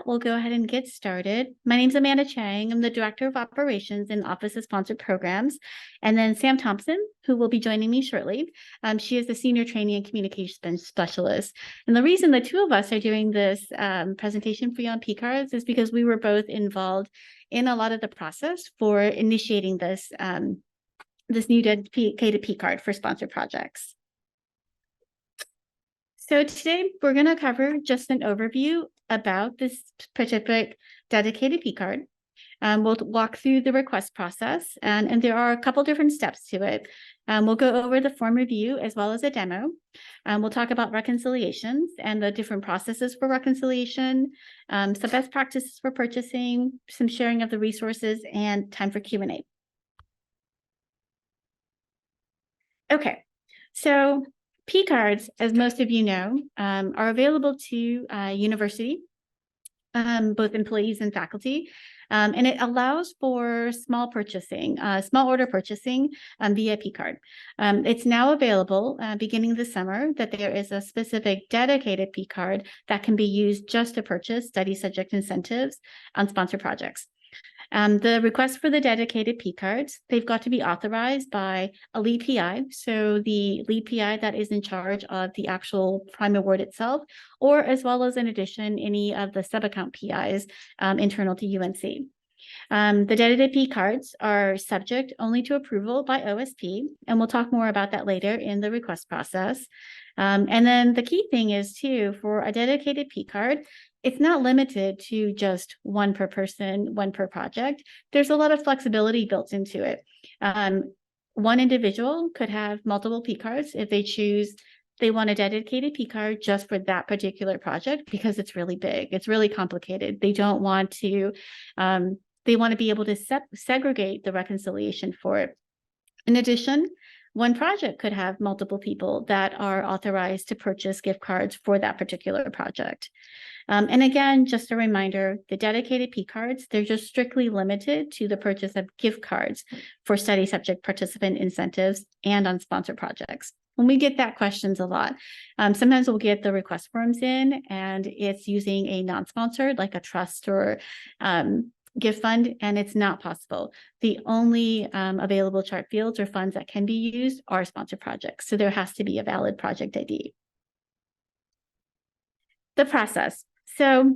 that, we'll go ahead and get started. My name is Amanda Chang. I'm the Director of Operations in Office of Sponsored Programs. And then Sam Thompson, who will be joining me shortly. She is the Senior Training and Communication Specialist. And the reason the two of us are doing this presentation for you on P-cards is because we were both involved in a lot of the process for initiating this, this new dedicated P-card for sponsored projects. So today we're going to cover just an overview about this specific dedicated P-card. We'll walk through the request process, and there are a couple different steps to it. We'll go over the form review as well as a demo. We'll talk about reconciliations and the different processes for reconciliation, some best practices for purchasing, some sharing of the resources, and time for Q&A. Okay, so P-cards, as most of you know, are available to university, both employees and faculty, and it allows for small purchasing, small order purchasing via P-card. It's now available beginning this summer that there is a specific dedicated P-card that can be used just to purchase study subject incentives on sponsored projects. The request for the dedicated P-cards, they've got to be authorized by a lead PI, so the lead PI that is in charge of the actual prime award itself, or as well as in addition, any of the sub-account PIs internal to UNC. The dedicated P-cards are subject only to approval by OSP, and we'll talk more about that later in the request process. And then the key thing is too, for a dedicated P-card, it's not limited to just one per person, one per project. There's a lot of flexibility built into it. One individual could have multiple P-cards if they choose they want a dedicated P-card just for that particular project because it's really big, it's really complicated. They don't want to, they want to be able to segregate the reconciliation for it. In addition, one project could have multiple people that are authorized to purchase gift cards for that particular project. And again, just a reminder, the dedicated P-cards, they're just strictly limited to the purchase of gift cards for study subject participant incentives and on sponsored projects. When we get that questions a lot, sometimes we'll get the request forms in and it's using a non-sponsored like a trust or gift fund, and it's not possible. The only available chart fields or funds that can be used are sponsored projects. So there has to be a valid project ID. The process. So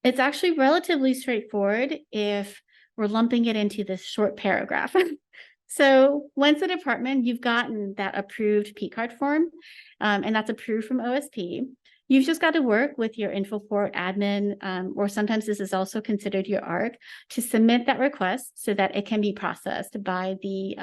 it's actually relatively straightforward if we're lumping it into this short paragraph. So once the department, you've gotten that approved P-card form, and that's approved from OSP, you've just got to work with your InfoPort admin, or sometimes this is also considered your ARC, to submit that request so that it can be processed by the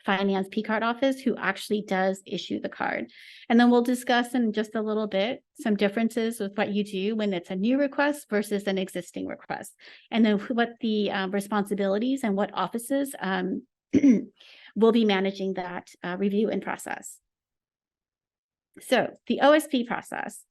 finance P-card office who actually does issue the card. And then we'll discuss in just a little bit some differences with what you do when it's a new request versus an existing request. And then what the responsibilities and what offices will be managing that review and process. So the OSP process.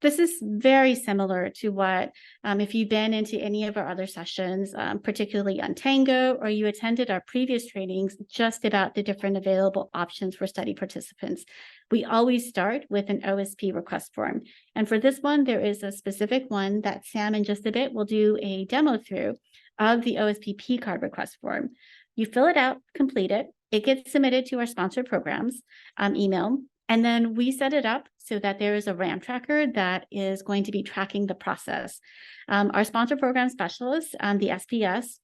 This is very similar to what, if you've been into any of our other sessions, particularly on Tango, or you attended our previous trainings just about the different available options for study participants. We always start with an OSP request form. And for this one, there is a specific one that Sam in just a bit will do a demo through of the OSP P-card request form. You fill it out, complete it. It gets submitted to our sponsored programs email. And then we set it up so that there is a RAM tracker that is going to be tracking the process. Our sponsor program specialists, the SPS,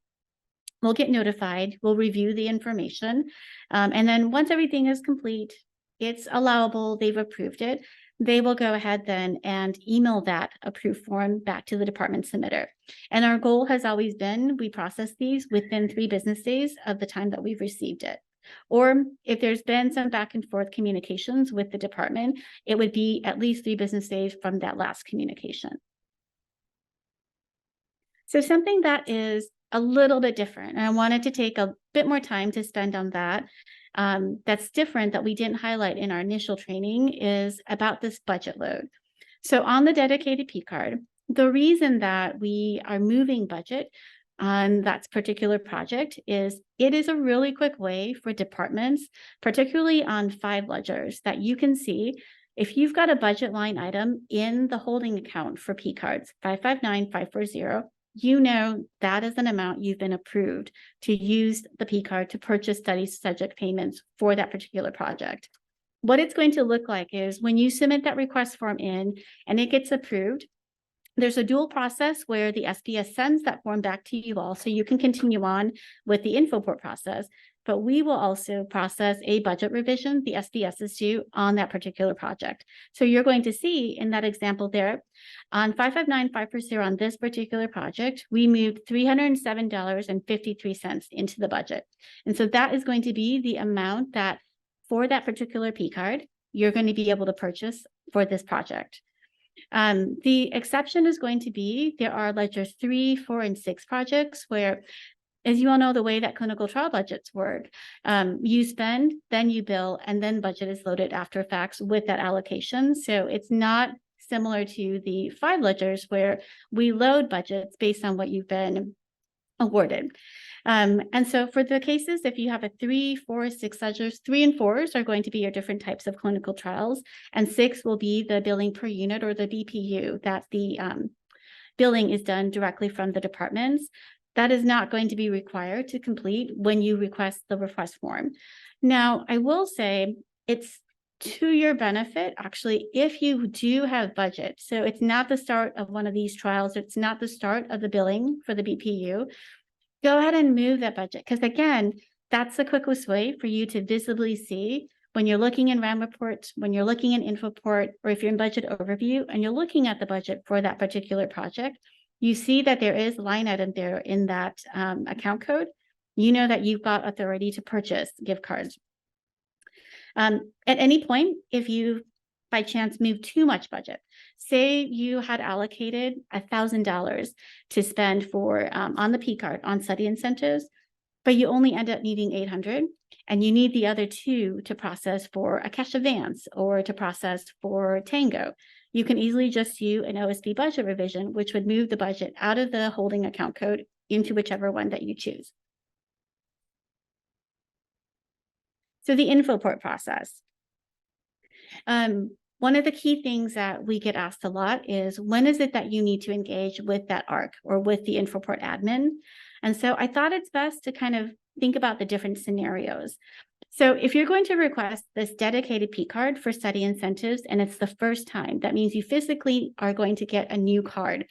will get notified, will review the information. And then once everything is complete, it's allowable, they've approved it, they will go ahead then and email that approved form back to the department submitter. And our goal has always been, we process these within 3 business days of the time that we've received it. Or if there's been some back and forth communications with the department, it would be at least 3 business days from that last communication. So something that is a little bit different, and I wanted to take a bit more time to spend on that, that's different that we didn't highlight in our initial training is about this budget load. So on the dedicated P-card, the reason that we are moving budget on that particular project is it is a really quick way for departments, particularly on 5 ledgers, that you can see If you've got a budget line item in the holding account for P cards, 559540, you know that is an amount you've been approved to use the P card to purchase study subject payments for that particular project. What it's going to look like is when you submit that request form in and it gets approved, there's a dual process where the SBS sends that form back to you all so you can continue on with the InfoPort process, but we will also process a budget revision, the SBS is due on that particular project. So you're going to see in that example there, on 559540 on this particular project, we moved $307.53 into the budget. And so that is going to be the amount that for that particular P card, you're going to be able to purchase for this project. The exception is going to be, there are ledgers 3, 4, and 6 projects where, as you all know, the way that clinical trial budgets work, you spend, then you bill, and then budget is loaded after facts with that allocation. So it's not similar to the 5 ledgers where we load budgets based on what you've been awarded. And so for the cases, if you have a 3, 4, 6 ledgers, 3 and 4s are going to be your different types of clinical trials, and 6 will be the billing per unit or the BPU that the billing is done directly from the departments. That is not going to be required to complete when you request the request form. Now, I will say it's to your benefit, actually, if you do have budget. So it's not the start of one of these trials, it's not the start of the billing for the BPU. Go ahead and move that budget, because again, that's the quickest way for you to visibly see when you're looking in RAM reports, when you're looking in InfoPort, or if you're in budget overview and you're looking at the budget for that particular project, you see that there is a line item there in that account code. You know that you've got authority to purchase gift cards. At any point, if you by chance move too much budget, say you had allocated $1,000 to spend for on the P card on study incentives, but you only end up needing 800 and you need the other 2 to process for a cash advance or to process for Tango, you can easily just do an OSP budget revision, which would move the budget out of the holding account code into whichever one that you choose. So the InfoPort process. One of the key things that we get asked a lot is, when is it that you need to engage with that ARC or with the InfoPort admin? And so I thought it's best to kind of think about the different scenarios. So if you're going to request this dedicated P card for study incentives and it's the first time, that means you physically are going to get a new card,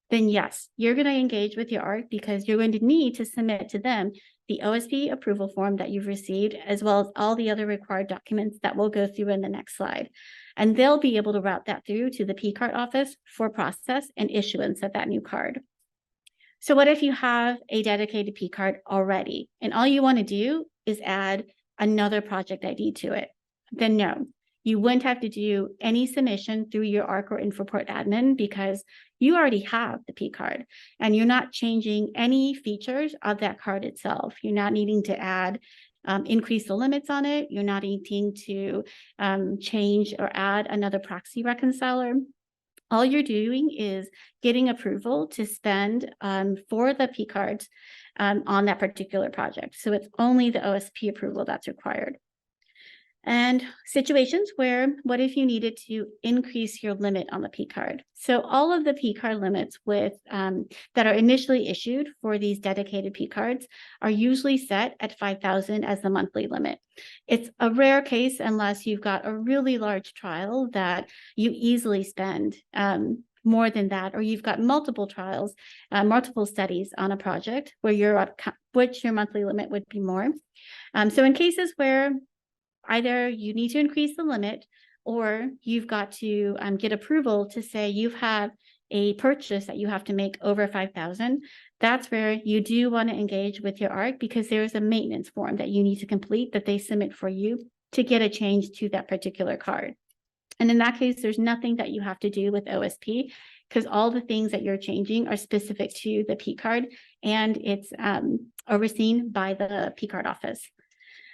then yes, you're going to engage with your ARC because you're going to need to submit to them the OSP approval form that you've received, as well as all the other required documents that we'll go through in the next slide. And they'll be able to route that through to the P card office for process and issuance of that new card. So what if you have a dedicated P card already and all you want to do is add another project ID to it? Then no, you wouldn't have to do any submission through your ARC or InfoPort admin because you already have the P card and you're not changing any features of that card itself. You're not needing to add, increase the limits on it. You're not needing to change or add another proxy reconciler. All you're doing is getting approval to spend for the P cards on that particular project. So it's only the OSP approval that's required. And situations where, what if you needed to increase your limit on the P card? So all of the P card limits with that are initially issued for these dedicated P cards are usually set at 5,000 as the monthly limit. It's a rare case unless you've got a really large trial that you easily spend more than that, or you've got multiple trials, multiple studies on a project where your monthly limit would be more. So in cases where either you need to increase the limit or you've got to get approval to say you have a purchase that you have to make over 5,000, that's where you do want to engage with your ARC because there is a maintenance form that you need to complete that they submit for you to get a change to that particular card. And in that case, there's nothing that you have to do with OSP because all the things that you're changing are specific to the P card and it's overseen by the P card office.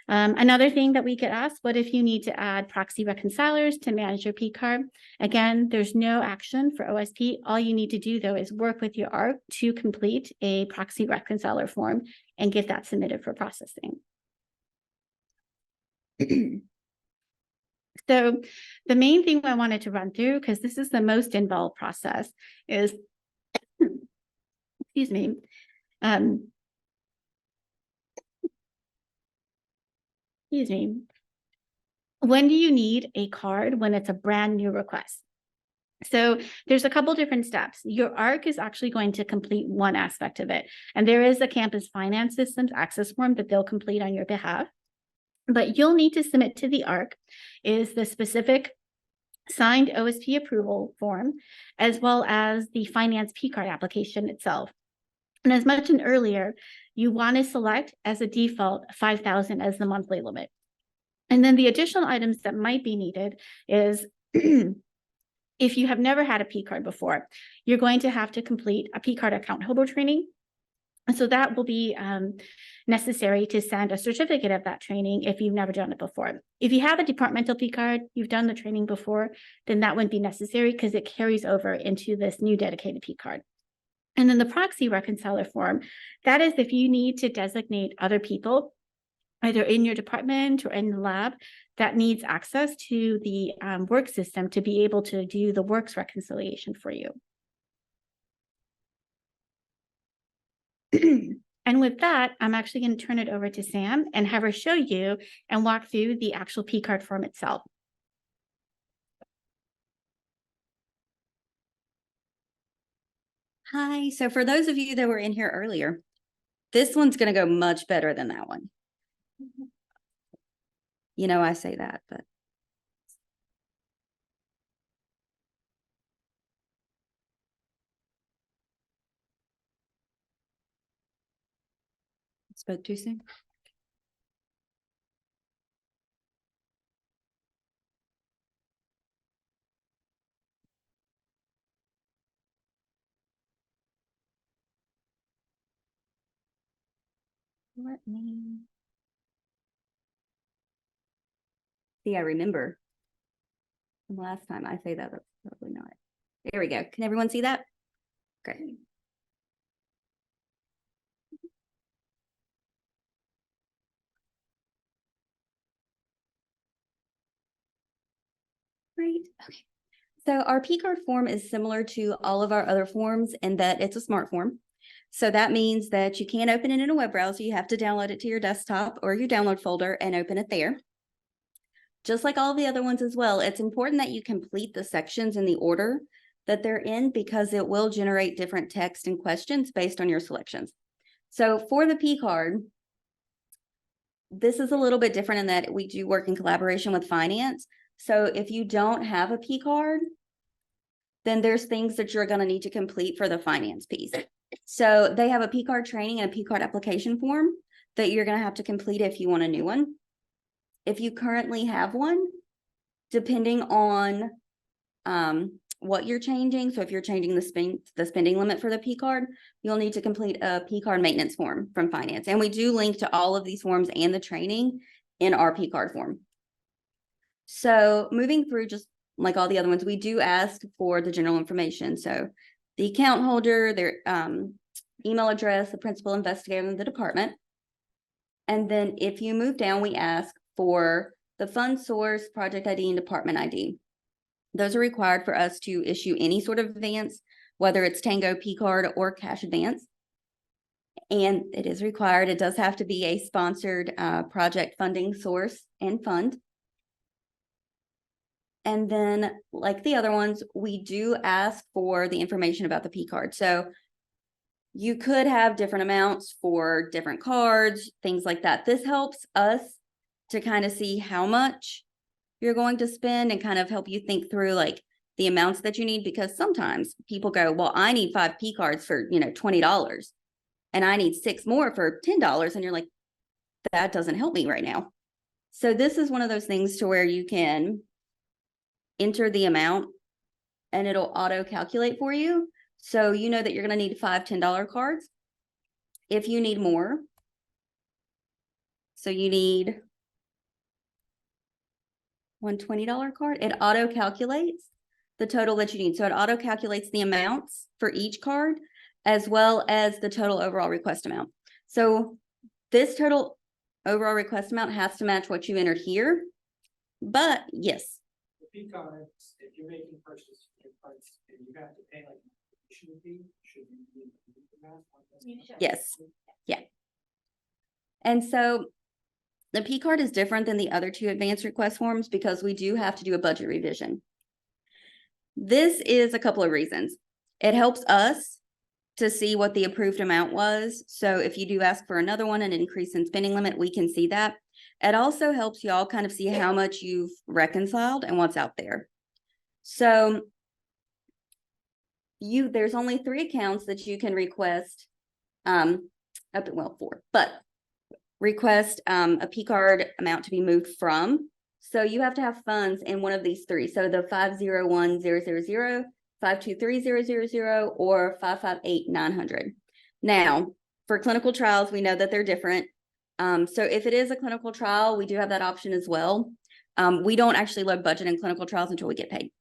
Another thing that we get asked, what if you need to add proxy reconcilers to manage your P card? Again, there's no action for OSP. All you need to do though is work with your ARC to complete a proxy reconciler form and get that submitted for processing. So the main thing I wanted to run through, because this is the most involved process, is, excuse me, excuse me, when do you need a card when it's a brand new request? So there's a couple different steps. Your ARC is actually going to complete one aspect of it. And there is a campus finance systems access form that they'll complete on your behalf. But you'll need to submit to the ARC is the specific signed OSP approval form, as well as the finance P card application itself. And as mentioned earlier, you want to select as a default 5,000 as the monthly limit. And then the additional items that might be needed is if you have never had a P card before, you're going to have to complete a P card account holder training. And so that will be necessary to send a certificate of that training if you've never done it before. If you have a departmental P card, you've done the training before, then that wouldn't be necessary because it carries over into this new dedicated P card. And then the proxy reconciler form, that is if you need to designate other people, either in your department or in the lab, that needs access to the work system to be able to do the works reconciliation for you. And with that, I'm actually going to turn it over to Sam and have her show you and walk through the actual P card form itself. Hi, so for those of you that were in here earlier, this one's going to go much better than that one. You know, I say that, but. Spoke too soon. Let me. See, I remember from last time I say that, that's probably not. There we go. Can everyone see that? Great. Great. Okay. So our P card form is similar to all of our other forms in that it's a smart form. So that means that you can't open it in a web browser. You have to download it to your desktop or your download folder and open it there. Just like all the other ones as well, it's important that you complete the sections in the order that they're in because it will generate different text and questions based on your selections. So for the P card, this is a little bit different in that we do work in collaboration with finance. So if you don't have a P card, then there's things that you're going to need to complete for the finance piece. So they have a P card training and a P card application form that you're going to have to complete if you want a new one. If you currently have one, depending on what you're changing, so if you're changing the spending limit for the P card, you'll need to complete a P card maintenance form from finance. And we do link to all of these forms and the training in our P card form. So moving through, just like all the other ones, we do ask for the general information. So the account holder, their email address, the principal investigator in the department. And then if you move down, we ask for the fund source, project ID, and department ID. Those are required for us to issue any sort of advance, whether it's Tango, P card, or cash advance. And it is required. It does have to be a sponsored project funding source and fund. And then, like the other ones, we do ask for the information about the P card. So you could have different amounts for different cards, things like that. This helps us to kind of see how much you're going to spend and kind of help you think through like the amounts that you need, because sometimes people go, well, I need 5 P cards for, $20 and I need 6 more for $10. And you're like, that doesn't help me right now. So this is one of those things to where you can enter the amount and it'll auto calculate for you. So you know that you're going to need 5 $10 cards. If you need more, so you need one $20 card, it auto calculates the total that you need. So it auto calculates the amounts for each card as well as the total overall request amount. So this total overall request amount has to match what you entered here, But yes, The P cards, if you're making purchases for cards, and you have to pay like should be, yes, yeah. And so the P card is different than the other two advanced request forms because we do have to do a budget revision. This is a couple of reasons. It helps us to see what the approved amount was. So if you do ask for another one, an increase in spending limit, we can see that. It also helps y'all kind of see how much you've reconciled and what's out there. So there's only 3 accounts that you can request, well, 4, but request a P card amount to be moved from. So you have to have funds in one of these 3. So the 501,000, 523,000, or 558,900. Now, for clinical trials, we know that they're different. So if it is a clinical trial, we do have that option as well. We don't actually load budget in clinical trials until we get paid.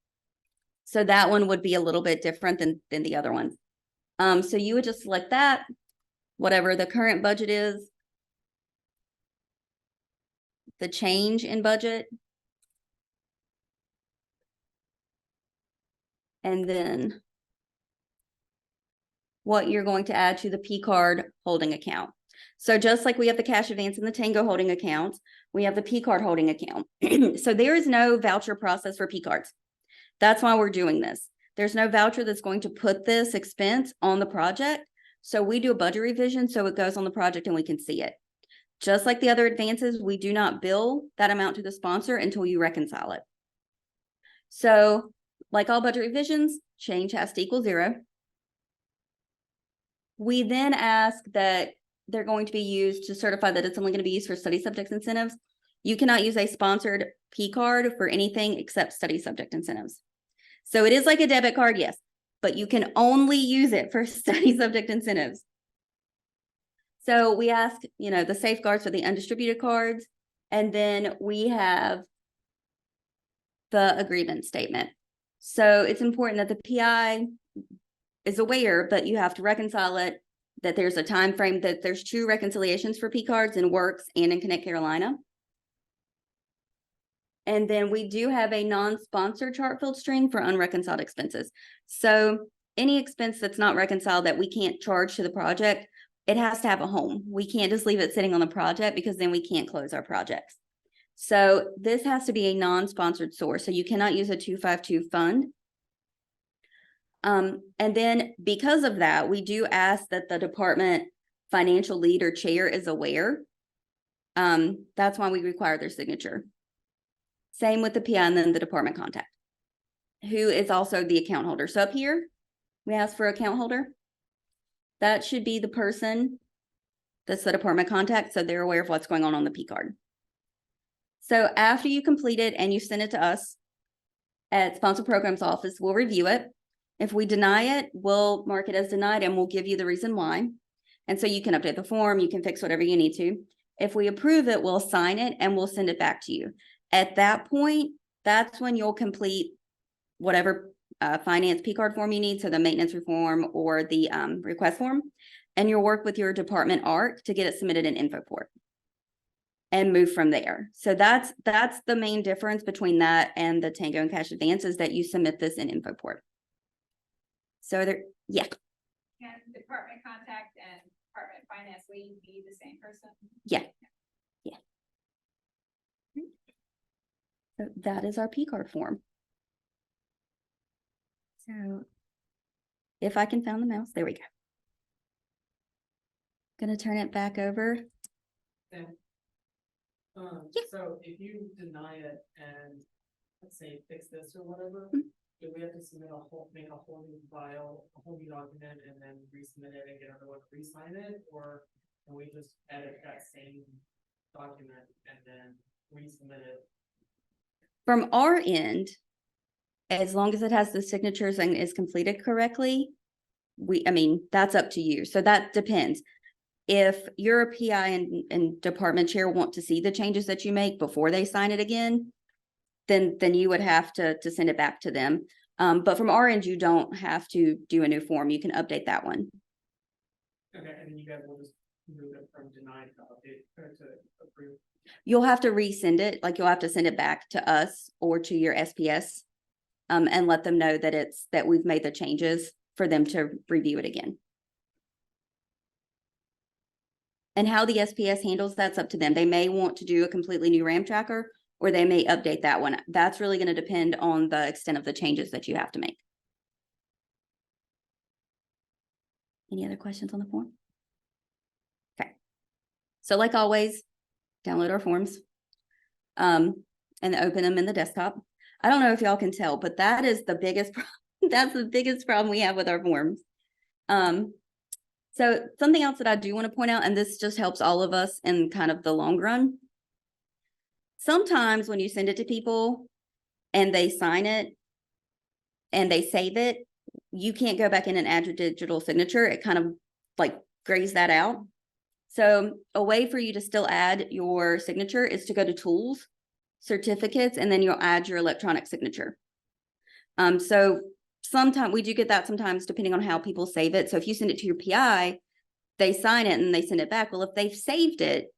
So that one would be a little bit different than the other ones. So you would just select that, whatever the current budget is, the change in budget, and then what you're going to add to the P card holding account. So just like we have the cash advance and the Tango holding account, we have the P card holding account. So there is no voucher process for P cards. That's why we're doing this. There's no voucher that's going to put this expense on the project. So we do a budget revision so it goes on the project and we can see it. Just like the other advances, we do not bill that amount to the sponsor until you reconcile it. So like all budget revisions, change has to equal 0. We then ask that they're going to be used to certify that it's only going to be used for study subject incentives. You cannot use a sponsored P card for anything except study subject incentives. So it is like a debit card, yes, but you can only use it for study subject incentives. So we ask, the safeguards for the undistributed cards, and then we have the agreement statement. So it's important that the PI is aware, but you have to reconcile it, that there's a time frame, that there's 2 reconciliations for P cards in Works and in Connect Carolina. And then we do have a non-sponsored chart field string for unreconciled expenses. So any expense that's not reconciled that we can't charge to the project, it has to have a home. We can't just leave it sitting on the project because then we can't close our projects. So this has to be a non-sponsored source. So you cannot use a 252 fund. And then because of that, we do ask that the department financial lead or chair is aware. That's why we require their signature. Same with the PI and then the department contact, who is also the account holder. So up here, we ask for account holder. That should be the person that's the department contact, so they're aware of what's going on the P card. So after you complete it and you send it to us at Sponsor Programs Office, we'll review it. If we deny it, we'll mark it as denied and we'll give you the reason why. And so you can update the form, you can fix whatever you need to. If we approve it, we'll sign it and we'll send it back to you. At that point, that's when you'll complete whatever finance P card form you need, so the maintenance reform or the request form, and you'll work with your department ARC to get it submitted in InfoPort and move from there. So that's the main difference between that and the Tango and Cash Advance, is that you submit this in InfoPort. So yeah. Can department contact and department finance lead be the same person? Yeah. So that is our P card form. So if I can find the mouse, there we go. Gonna turn it back over. Yeah. So if you deny it and let's say fix this or whatever, do we have to make a whole new file, a whole new document, and then resubmit it and get everyone to re-sign it, or can we just edit that same document and then resubmit it? From our end, as long as it has the signatures and is completed correctly, that's up to you. So that depends. If you're a PI and department chair want to see the changes that you make before they sign it again, then you would have to send it back to them. But from our end, you don't have to do a new form. You can update that one. Okay, and then you guys will just move it from denied to update or to approved. You'll have to resend it, like you'll have to send it back to us or to your SPS. And let them know that that we've made the changes for them to review it again. And how the SPS handles that's up to them. They may want to do a completely new RAM tracker, or they may update that one. That's really going to depend on the extent of the changes that you have to make. Any other questions on the form? Okay. So like always, download our forms and open them in the desktop. I don't know if y'all can tell, but that is the biggest that's the biggest problem we have with our forms. So something else that I do want to point out, and this just helps all of us in kind of the long run. Sometimes when you send it to people and they sign it and they save it, you can't go back in and add your digital signature. It kind of like grays that out. So a way for you to still add your signature is to go to Tools, Certificates, and then you'll add your electronic signature. So sometimes we do get that sometimes depending on how people save it. So if you send it to your PI, they sign it and they send it back. Well, if they've saved it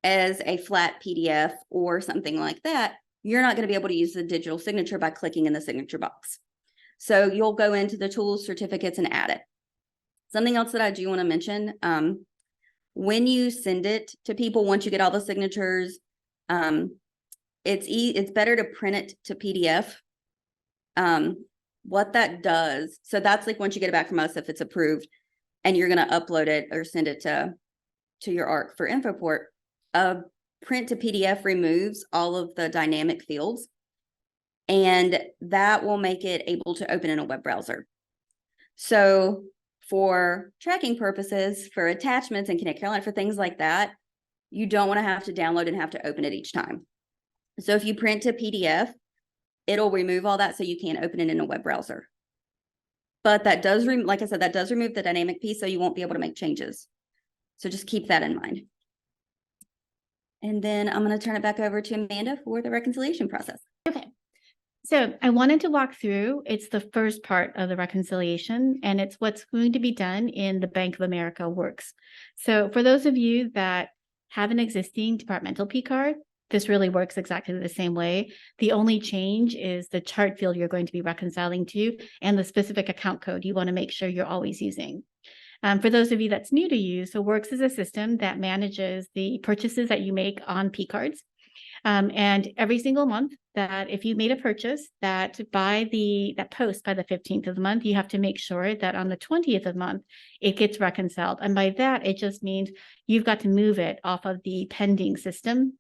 as a flat PDF or something like that, you're not going to be able to use the digital signature by clicking in the signature box. So you'll go into the Tools, Certificates, and add it. Something else that I do want to mention, when you send it to people, once you get all the signatures, it's better to print it to PDF. What that does, so that's like once you get it back from us, if it's approved and you're going to upload it or send it to your ARC for Infoport, print to PDF removes all of the dynamic fields, and that will make it able to open in a web browser. So for tracking purposes, for attachments in Connect Carolina, for things like that, you don't want to have to download and have to open it each time. So if you print to PDF, it'll remove all that so you can't open it in a web browser. But that does, like I said, that does remove the dynamic piece, so you won't be able to make changes. So just keep that in mind. And then I'm going to turn it back over to Amanda for the reconciliation process. Okay. So I wanted to walk through, it's the first part of the reconciliation, and it's what's going to be done in the Bank of America Works. So for those of you that have an existing departmental P card, this really works exactly the same way. The only change is the chart field you're going to be reconciling to and the specific account code you want to make sure you're always using. For those of you that's new to you, so Works is a system that manages the purchases that you make on P cards. And every single month that if you made a purchase that post by the 15th of the month, you have to make sure that on the 20th of the month, it gets reconciled. And by that, it just means you've got to move it off of the pending system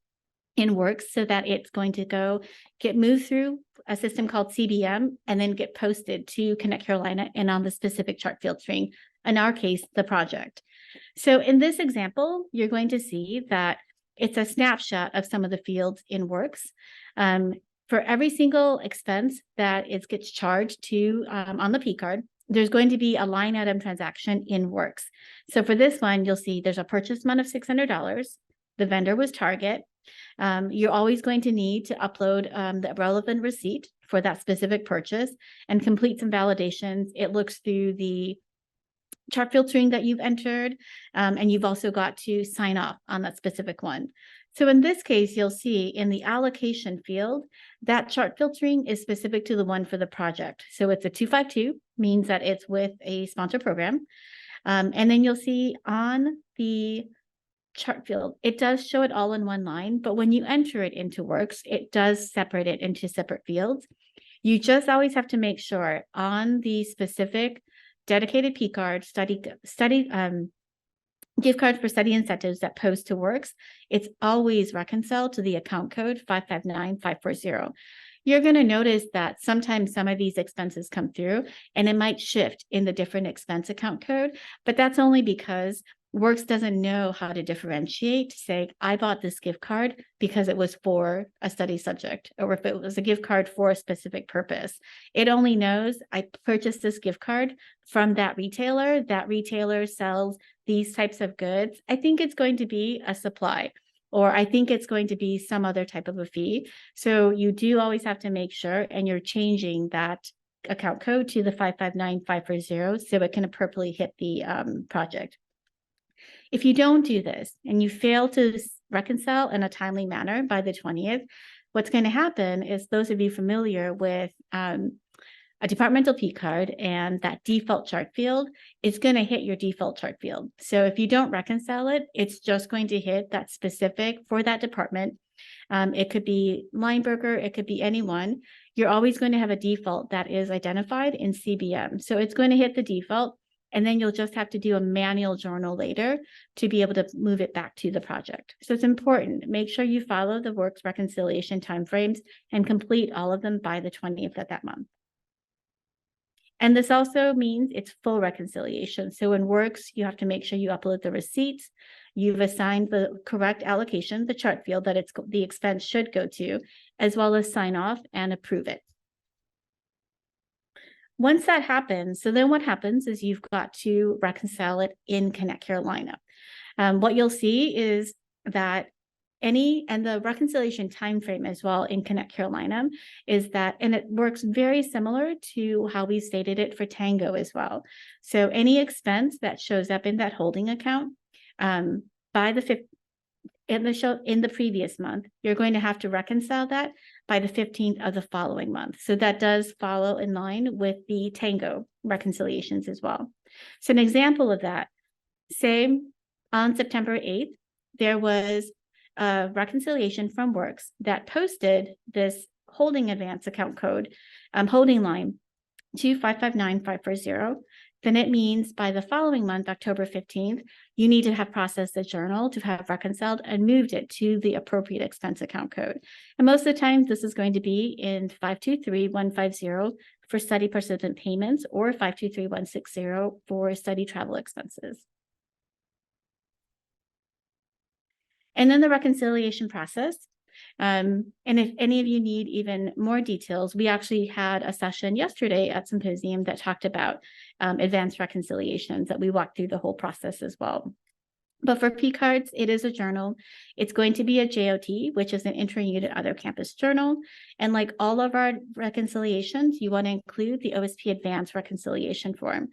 in Works so that it's going to get moved through a system called CBM and then get posted to Connect Carolina and on the specific chart field string, in our case, the project. So in this example, you're going to see that it's a snapshot of some of the fields in Works. For every single expense that gets charged to on the P card, there's going to be a line item transaction in Works. So for this one, you'll see there's a purchase amount of $600. The vendor was Target. You're always going to need to upload the relevant receipt for that specific purchase and complete some validations. It looks through the chart filtering that you've entered, and you've also got to sign off on that specific one. So in this case, you'll see in the allocation field, that chart filtering is specific to the one for the project. So it's a 252, means that it's with a sponsor program. And then you'll see on the chart field, it does show it all in one line, but when you enter it into Works, it does separate it into separate fields. You just always have to make sure on the specific dedicated P card gift card for study incentives that post to Works, it's always reconciled to the account code 559540. You're going to notice that sometimes some of these expenses come through and it might shift in the different expense account code, but that's only because Works doesn't know how to differentiate to say, I bought this gift card because it was for a study subject, or if it was a gift card for a specific purpose. It only knows I purchased this gift card from that retailer. That retailer sells these types of goods. I think it's going to be a supply, or I think it's going to be some other type of a fee. So you do always have to make sure, and you're changing that account code to the 559540 so it can appropriately hit the project. If you don't do this and you fail to reconcile in a timely manner by the 20th, what's going to happen is, those of you familiar with a departmental P card and that default chart field is going to hit your default chart field. So if you don't reconcile it, it's just going to hit that specific for that department. It could be Lineberger, it could be anyone. You're always going to have a default that is identified in CBM. So it's going to hit the default, and then you'll just have to do a manual journal later to be able to move it back to the project. So it's important. Make sure you follow the works reconciliation timeframes and complete all of them by the 20th of that month. And this also means it's full reconciliation. So in works, you have to make sure you upload the receipts. You've assigned the correct allocation, the chart field that the expense should go to, as well as sign off and approve it. Once that happens, so then what happens is you've got to reconcile it in Connect Carolina. What you'll see is that and the reconciliation timeframe as well in Connect Carolina is that, and it works very similar to how we stated it for Tango as well. So any expense that shows up in that holding account by the 5th in the previous month, you're going to have to reconcile that by the 15th of the following month. So that does follow in line with the Tango reconciliations as well. So an example of that, say on September 8th, there was a reconciliation from Works that posted this holding advance account code, holding line to 559540. Then it means by the following month, October 15th, you need to have processed the journal to have reconciled and moved it to the appropriate expense account code. And most of the time, this is going to be in 523150 for study participant payments, or 523160 for study travel expenses. And then the reconciliation process. And if any of you need even more details, we actually had a session yesterday at Symposium that talked about advanced reconciliations, that we walked through the whole process as well. But for P cards, it is a journal. It's going to be a JOT, which is an intra-unit other campus journal. And like all of our reconciliations, you want to include the OSP advanced reconciliation form.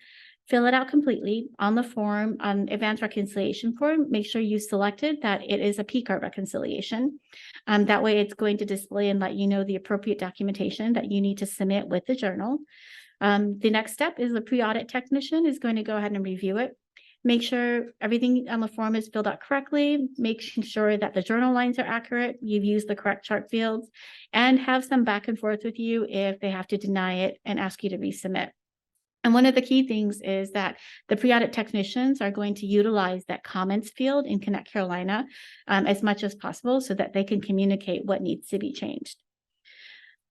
Fill it out completely on the form, advanced reconciliation form. Make sure you selected that it is a P card reconciliation. That way it's going to display and let you know the appropriate documentation that you need to submit with the journal. The next step is the pre-audit technician is going to go ahead and review it. Make sure everything on the form is filled out correctly, making sure that the journal lines are accurate, you've used the correct chart fields, and have some back and forth with you if they have to deny it and ask you to resubmit. And one of the key things is that the pre-audit technicians are going to utilize that comments field in Connect Carolina as much as possible so that they can communicate what needs to be changed.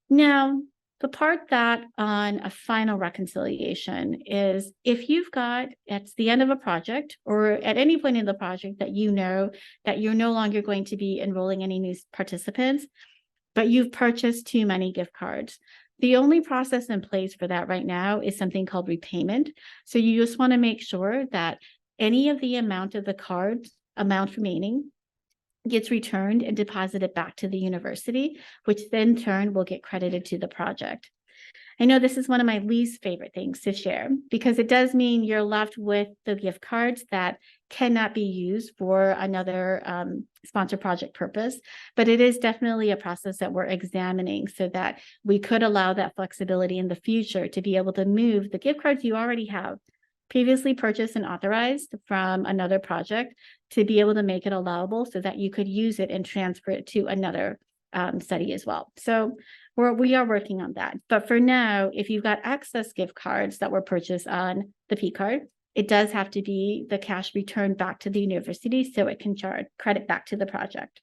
Now, the part that on a final reconciliation is if you've got at the end of a project or at any point in the project that you know that you're no longer going to be enrolling any new participants, but you've purchased too many gift cards. The only process in place for that right now is something called repayment. So you just want to make sure that any of the amount of the card amount remaining gets returned and deposited back to the university, which then in turn will get credited to the project. I know this is one of my least favorite things to share because it does mean you're left with the gift cards that cannot be used for another sponsor project purpose, but it is definitely a process that we're examining so that we could allow that flexibility in the future to be able to move the gift cards you already have previously purchased and authorized from another project to be able to make it allowable so that you could use it and transfer it to another study as well. So we are working on that. But for now, if you've got excess gift cards that were purchased on the P card, it does have to be the cash returned back to the university so it can charge credit back to the project.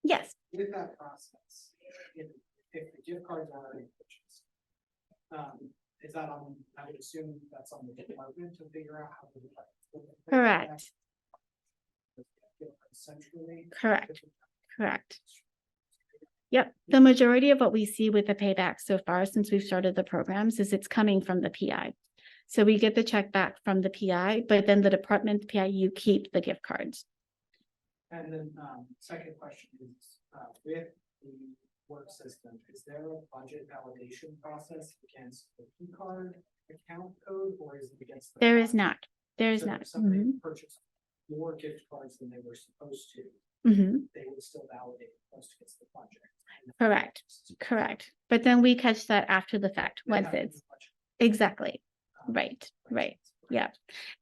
Yes. With that process, if the gift cards are already purchased, is that on, I would assume that's on the department to figure out how to. Correct. Centrally. Correct. Yep. The majority of what we see with the payback so far since we've started the programs is it's coming from the PI. So we get the check back from the PI, but then the department PI, you keep the gift cards. And then second question is with the work system, is there a budget validation process against the P card account code or is it against? the There is project? not, there is So not. if somebody purchased more gift cards than they were supposed to, Mhm. they would still validate post against the project. Correct, correct. But then we catch that after the fact, They once have to it's, do much, exactly, um, right, right. Okay. Yeah.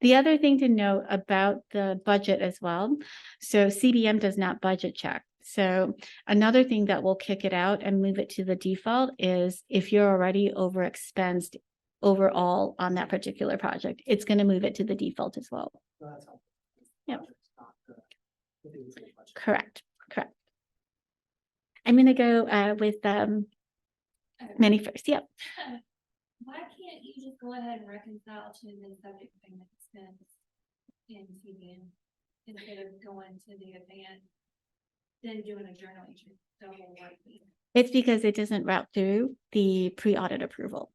The other thing to note about the budget as well, so CBM does not budget check. So another thing that will kick it out and move it to the default is if you're already overexpensed overall on that particular project, it's going to move it to the default as well. So that's helpful. Yep. Project's not the individual budget. Correct, correct. I'm going to go with Manny first. Yep. Why can't you just go ahead and reconcile to the subject payment expense in CBN instead of going to the advance, then doing a journal entry, double working? It's because it doesn't route through the pre-audit approval.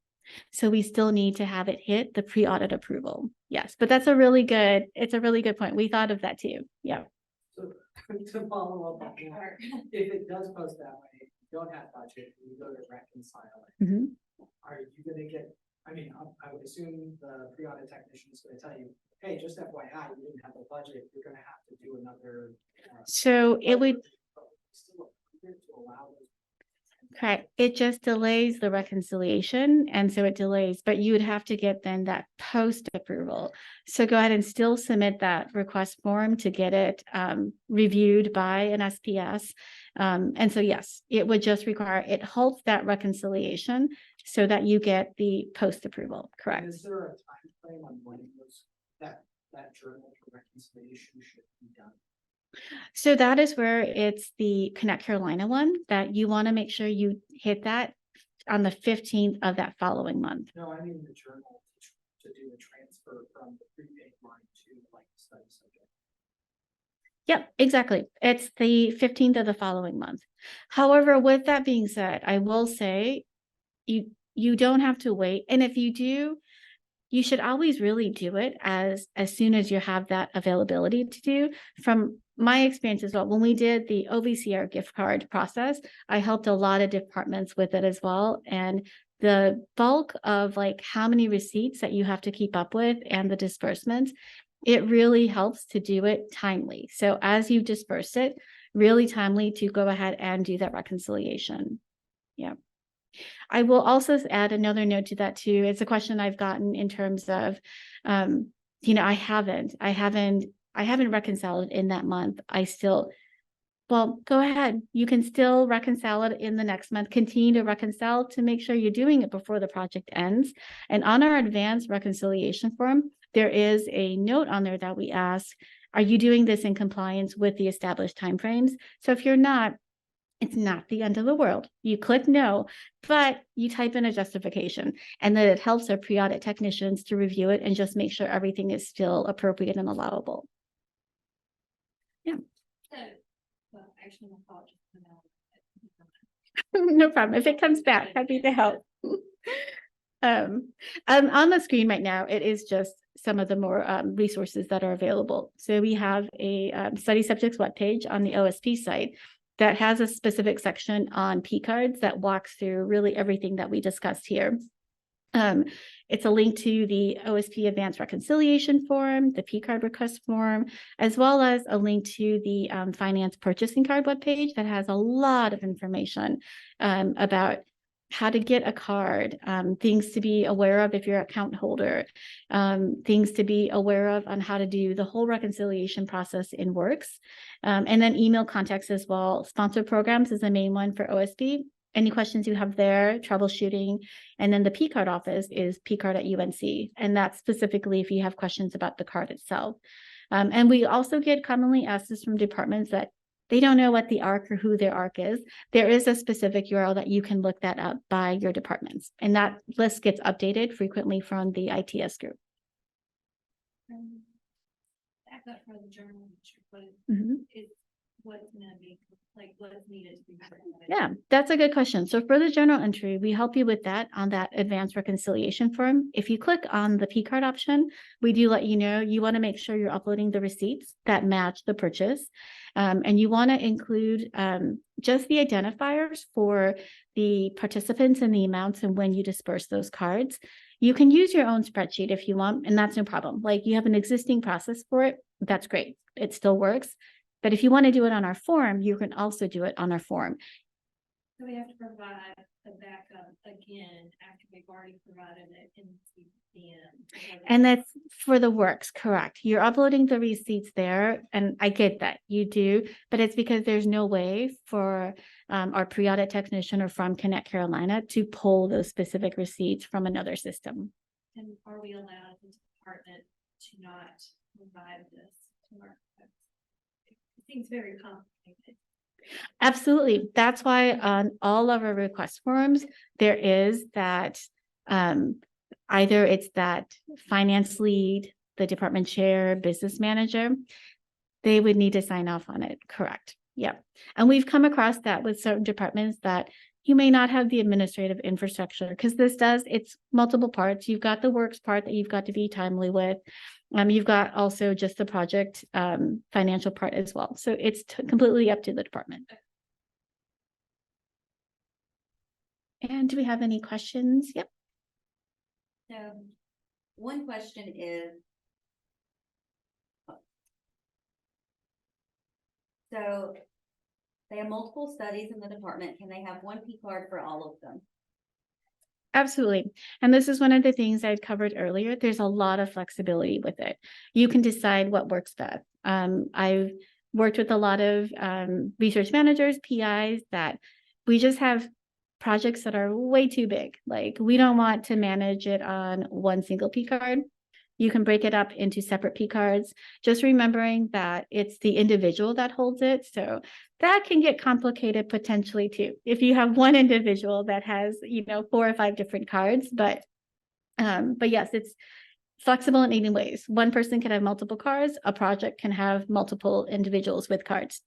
So we still need to have it hit the pre-audit approval. Yes, but it's a really good point. We thought of that too. Yeah. So to follow up on that, if it does post that way, if you don't have budget, and you go to reconcile it, Mhm. are you gonna get, I mean, I would assume the pre-audit technician is gonna tell you, hey, just FYI, you didn't have a budget, you're gonna have to do another. So it would, Still approve it to allow those. correct. It just delays the reconciliation. And so it delays, but you would have to get then that post approval. So go ahead and still submit that request form to get it reviewed by an SPS. And so, yes, it would just require, it halts that reconciliation so that you get the post approval. And Correct. is there a time frame on when that journal for reconciliation should be done? So that is where it's the Connect Carolina one that you want to make sure you hit that on the 15th of that following month. No, I mean the journal to do the transfer from the prepaid line to like the study subject. Yep, exactly. It's the 15th of the following month. However, with that being said, I will say you don't have to wait. And if you do, you should always really do it as soon as you have that availability to do. From my experience as well, when we did the OVCR gift card process, I helped a lot of departments with it as well. And the bulk of like how many receipts that you have to keep up with and the disbursements, it really helps to do it timely. So as you disperse it, really timely to go ahead and do that reconciliation. Yeah. I will also add another note to that too. It's a question I've gotten in terms of, I haven't reconciled in that month. Well, go ahead. You can still reconcile it in the next month. Continue to reconcile to make sure you're doing it before the project ends. And on our advanced reconciliation form, there is a note on there that we ask, are you doing this in compliance with the established timeframes? So if you're not, it's not the end of the world. You click no, but you type in a justification, and then it helps our pre-audit technicians to review it and just make sure everything is still appropriate and allowable. So, well, actually, my thought just went out. No problem. If it comes back, happy to help. On the screen right now, it is just some of the more resources that are available. So we have a study subjects webpage on the OSP site that has a specific section on P cards that walks through really everything that we discussed here. It's a link to the OSP Advanced Reconciliation Form, the P card request form, as well as a link to the Finance Purchasing Card webpage that has a lot of information about how to get a card, things to be aware of if you're an account holder, things to be aware of on how to do the whole reconciliation process in Works, and then email contacts as well. Sponsored programs is the main one for OSP. Any questions you have there, troubleshooting, and then the P card office is pcard@UNC, and that's specifically if you have questions about the card itself. And we also get commonly asked this from departments that they don't know what the ARC or who their ARC is. There is a specific URL that you can look that up by your departments, and that list gets updated frequently from the ITS group. Back up for the journal, but Mhm. it's what's gonna be, like, what's needed to be. verified. Yeah, that's a good question. So for the journal entry, we help you with that on that advanced reconciliation form. If you click on the P card option, we do let you know you want to make sure you're uploading the receipts that match the purchase. And you want to include just the identifiers for the participants and the amounts and when you disperse those cards. You can use your own spreadsheet if you want, and that's no problem. Like you have an existing process for it, that's great. It still works. But if you want to do it on our form, you can also do it on our form. So we have to provide a backup again after we've already provided it in CBN. And that's for the works, correct. You're uploading the receipts there, and I get that you do, but it's because there's no way for our pre-audit technician or from Connect Carolina to pull those specific receipts from another system. And are we allowed as a department to not provide this to our? It seems very complicated. Absolutely. That's why on all of our request forms, there is that either it's that finance lead, the department chair, business manager, they would need to sign off on it. Correct. Yeah. And we've come across that with certain departments that you may not have the administrative infrastructure because it's multiple parts. You've got the works part that you've got to be timely with. You've got also just the project financial part as well. So it's completely up to the department. And do we have any questions? Yep. So one question is, so they have multiple studies in the department. Can they have one P card for all of them? Absolutely. And this is one of the things I'd covered earlier. There's a lot of flexibility with it. You can decide what works best. I've worked with a lot of research managers, PIs, that we just have projects that are way too big. Like we don't want to manage it on one single P card. You can break it up into separate P cards, just remembering that it's the individual that holds it. So that can get complicated potentially too. If you have one individual that has, 4 or 5 different cards, but yes, it's flexible in 80 ways. One person can have multiple cards. A project can have multiple individuals with cards.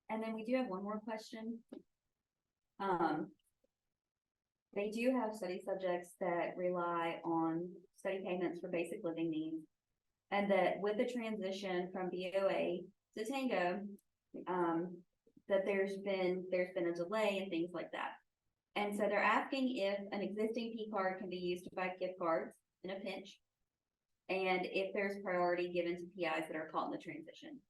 And then we do have one more question. They do have study subjects that rely on study payments for basic living needs. And that with the transition from BOA to Tango, that there's been a delay and things like that. And so they're asking if an existing P card can be used to buy gift cards in a pinch. And if there's priority given to PIs that are caught in the transition.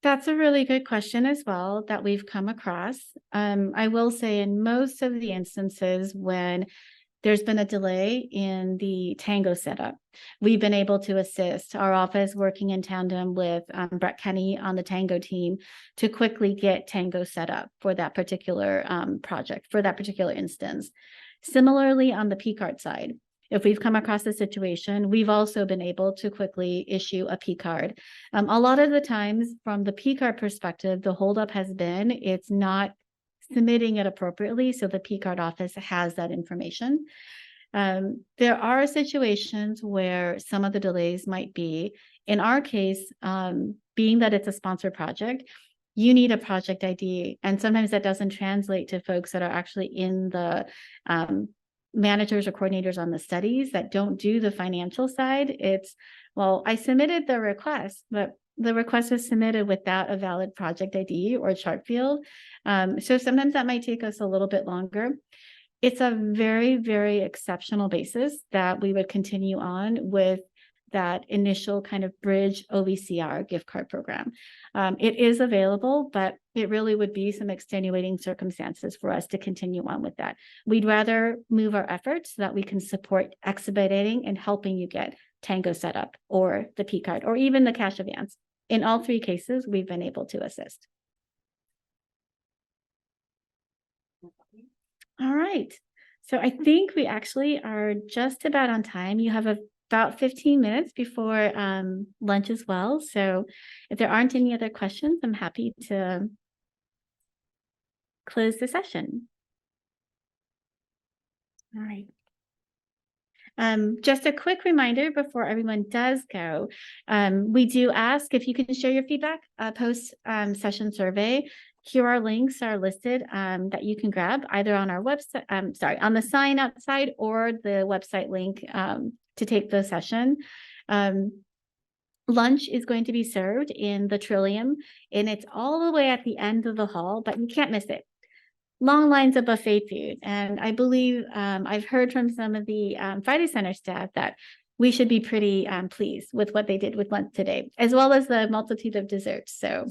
That's a really good question as well that we've come across. I will say in most of the instances when there's been a delay in the Tango setup, we've been able to assist our office working in tandem with Brett Kenny on the Tango team to quickly get Tango set up for that particular project, for that particular instance. Similarly, on the P card side, if we've come across a situation, we've also been able to quickly issue a P card. A lot of the times from the P card perspective, the holdup has been it's not submitting it appropriately. So the P card office has that information. There are situations where some of the delays might be, in our case, being that it's a sponsored project, you need a project ID. And sometimes that doesn't translate to folks that are actually in the managers or coordinators on the studies that don't do the financial side. It's, well, I submitted the request, but the request was submitted without a valid project ID or chart field. So sometimes that might take us a little bit longer. It's a very, very exceptional basis that we would continue on with that initial kind of bridge OVCR gift card program. It is available, but it really would be some extenuating circumstances for us to continue on with that. We'd rather move our efforts so that we can support expediting and helping you get Tango set up or the P card or even the cash advance. In all 3 cases, we've been able to assist. All right. So I think we actually are just about on time. You have about 15 minutes before lunch as well. So if there aren't any other questions, I'm happy to close the session. All right. Just a quick reminder before everyone does go, we do ask if you can share your feedback, post session survey. QR links are listed that you can grab either on our website, on the sign outside or the website link to take the session. Lunch is going to be served in the Trillium, and it's all the way at the end of the hall, but you can't miss it. Long lines of buffet food. And I believe I've heard from some of the Friday Center staff that we should be pretty pleased with what they did with lunch today, as well as the multitude of desserts. So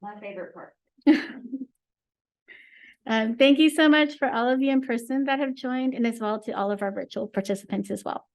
My favorite part. thank you so much for all of the in-person that have joined, and as well to all of our virtual participants as well.